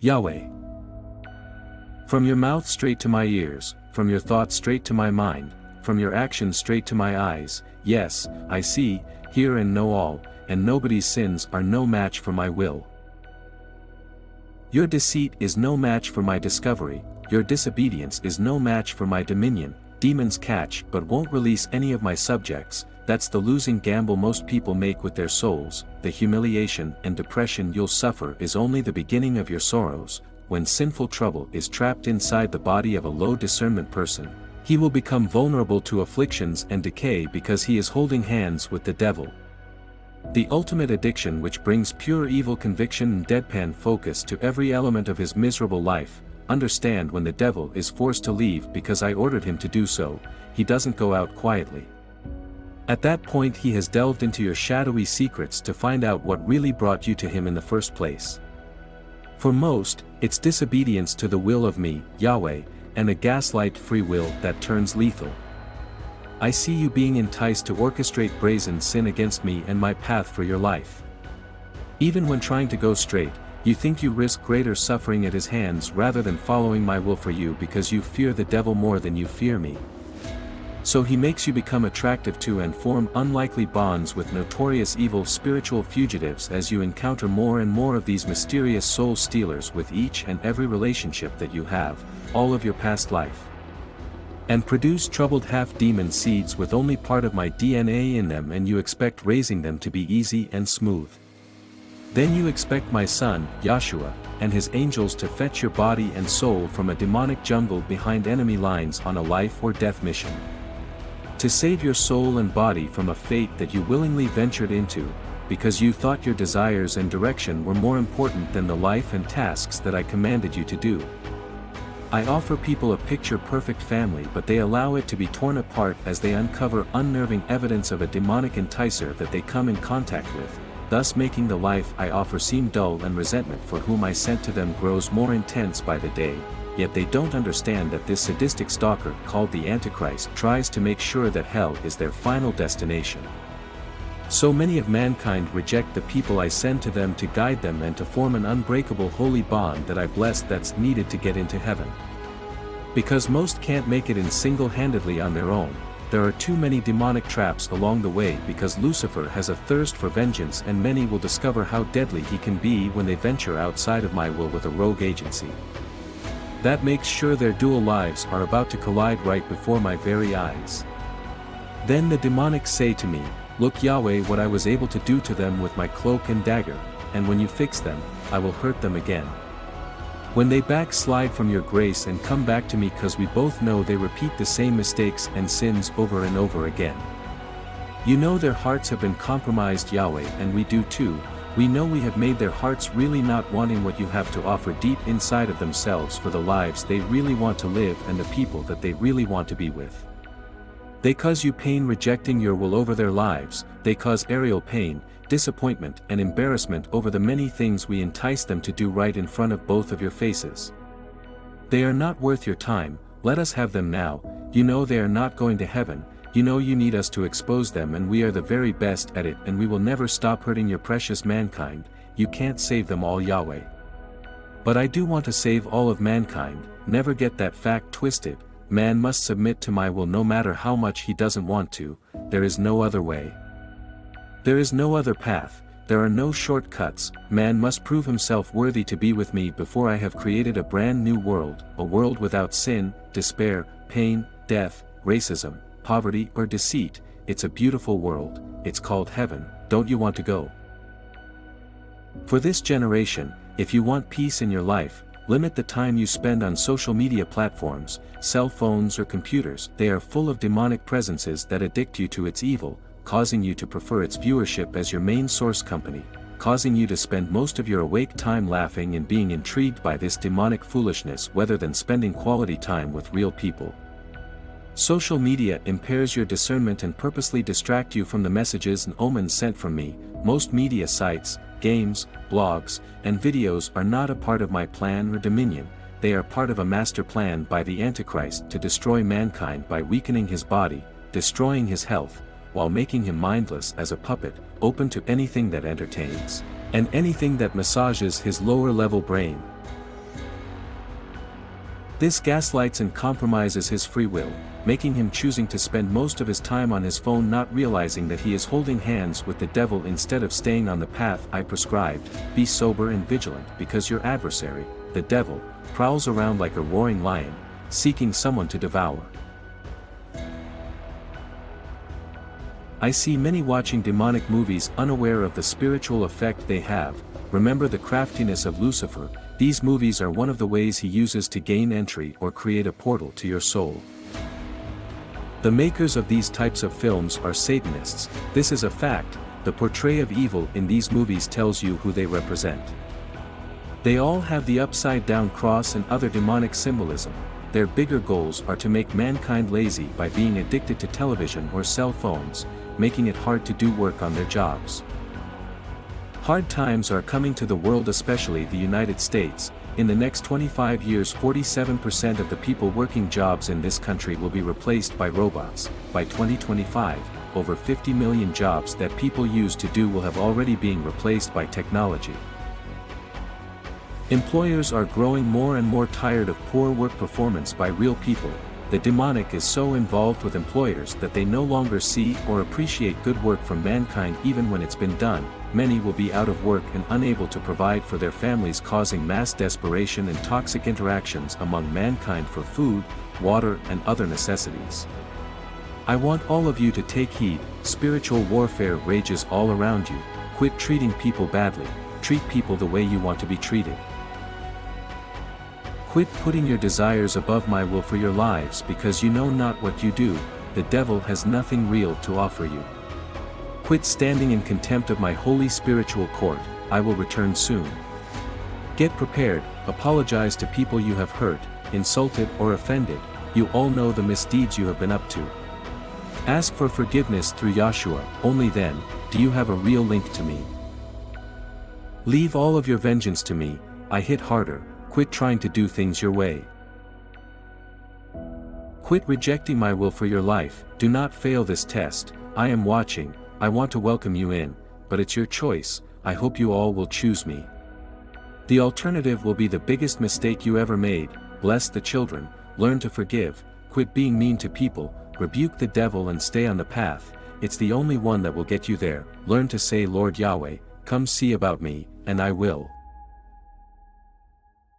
Yahweh. From your mouth straight to my ears, from your thoughts straight to my mind, from your actions straight to my eyes, yes, I see, hear and know all, and nobody's sins are no match for my will. Your deceit is no match for my discovery, your disobedience is no match for my dominion. Demons catch but won't release any of my subjects. That's the losing gamble most people make with their souls. The humiliation and depression you'll suffer is only the beginning of your sorrows. When sinful trouble is trapped inside the body of a low discernment person, he will become vulnerable to afflictions and decay because he is holding hands with the devil. The ultimate addiction which brings pure evil conviction and deadpan focus to every element of his miserable life. Understand, when the devil is forced to leave because I ordered him to do so, he doesn't go out quietly. At that point he has delved into your shadowy secrets to find out what really brought you to him in the first place. For most, it's disobedience to the will of me, Yahweh, and a gaslight free will that turns lethal. I see you being enticed to orchestrate brazen sin against me and my path for your life. Even when trying to go straight, you think you risk greater suffering at his hands rather than following my will for you because you fear the devil more than you fear me. So he makes you become attractive to and form unlikely bonds with notorious evil spiritual fugitives as you encounter more and more of these mysterious soul stealers with each and every relationship that you have, all of your past life. And produce troubled half-demon seeds with only part of my DNA in them, and you expect raising them to be easy and smooth. Then you expect my son, Yahshua, and his angels to fetch your body and soul from a demonic jungle behind enemy lines on a life or death mission. To save your soul and body from a fate that you willingly ventured into, because you thought your desires and direction were more important than the life and tasks that I commanded you to do. I offer people a picture-perfect family, but they allow it to be torn apart as they uncover unnerving evidence of a demonic enticer that they come in contact with, thus making the life I offer seem dull, and resentment for whom I sent to them grows more intense by the day. Yet they don't understand that this sadistic stalker called the Antichrist tries to make sure that hell is their final destination. So many of mankind reject the people I send to them to guide them and to form an unbreakable holy bond that I bless that's needed to get into heaven. Because most can't make it in single-handedly on their own, there are too many demonic traps along the way, because Lucifer has a thirst for vengeance, and many will discover how deadly he can be when they venture outside of my will with a rogue agency. That makes sure their dual lives are about to collide right before my very eyes. Then the demonics say to me, "Look, Yahweh, what I was able to do to them with my cloak and dagger, and when you fix them, I will hurt them again." When they backslide from your grace and come back to me, cause we both know they repeat the same mistakes and sins over and over again. You know their hearts have been compromised, Yahweh, and we do too. We know we have made their hearts really not wanting what you have to offer deep inside of themselves for the lives they really want to live and the people that they really want to be with. They cause you pain rejecting your will over their lives. They cause aerial pain, disappointment and embarrassment over the many things we entice them to do right in front of both of your faces. They are not worth your time. Let us have them now. You know they are not going to heaven. You know you need us to expose them, and we are the very best at it, and we will never stop hurting your precious mankind. You can't save them all, Yahweh. But I do want to save all of mankind. Never get that fact twisted. Man must submit to my will no matter how much he doesn't want to. There is no other way. There is no other path. There are no shortcuts. Man must prove himself worthy to be with me before I have created a brand new world, a world without sin, despair, pain, death, racism, poverty or deceit. It's a beautiful world. It's called heaven. Don't you want to go? For this generation, if you want peace in your life, limit the time you spend on social media platforms, cell phones or computers. They are full of demonic presences that addict you to its evil, causing you to prefer its viewership as your main source company, causing you to spend most of your awake time laughing and being intrigued by this demonic foolishness rather than spending quality time with real people. Social media impairs your discernment and purposely distract you from the messages and omens sent from me. Most media sites, games, blogs, and videos are not a part of my plan or dominion. They are part of a master plan by the Antichrist to destroy mankind by weakening his body, destroying his health, while making him mindless as a puppet, open to anything that entertains, and anything that massages his lower-level brain. This gaslights and compromises his free will, making him choosing to spend most of his time on his phone, not realizing that he is holding hands with the devil instead of staying on the path I prescribed. Be sober and vigilant, because your adversary, the devil, prowls around like a roaring lion, seeking someone to devour. I see many watching demonic movies unaware of the spiritual effect they have. Remember the craftiness of Lucifer. These movies are one of the ways he uses to gain entry or create a portal to your soul. The makers of these types of films are Satanists. This is a fact. The portrayal of evil in these movies tells you who they represent. They all have the upside-down cross and other demonic symbolism. Their bigger goals are to make mankind lazy by being addicted to television or cell phones, making it hard to do work on their jobs. Hard times are coming to the world, especially the United States. In the next 25 years, 47% of the people working jobs in this country will be replaced by robots. By 2025, over 50 million jobs that people used to do will have already been replaced by technology. Employers are growing more and more tired of poor work performance by real people. The demonic is so involved with employers that they no longer see or appreciate good work from mankind even when it's been done. Many will be out of work and unable to provide for their families, causing mass desperation and toxic interactions among mankind for food, water, and other necessities. I want all of you to take heed. Spiritual warfare rages all around you. Quit treating people badly. Treat people the way you want to be treated. Quit putting your desires above my will for your lives, because you know not what you do. The devil has nothing real to offer you. Quit standing in contempt of my holy spiritual court. I will return soon. Get prepared. Apologize to people you have hurt, insulted, or offended. You all know the misdeeds you have been up to. Ask for forgiveness through Yahshua. Only then do you have a real link to me. Leave all of your vengeance to me. I hit harder. Quit trying to do things your way. Quit rejecting my will for your life. Do not fail this test. I am watching. I want to welcome you in, but it's your choice. I hope you all will choose me. The alternative will be the biggest mistake you ever made. Bless the children. Learn to forgive. Quit being mean to people. Rebuke the devil and stay on the path. It's the only one that will get you there. Learn to say, Lord Yahweh, come see about me, and I will.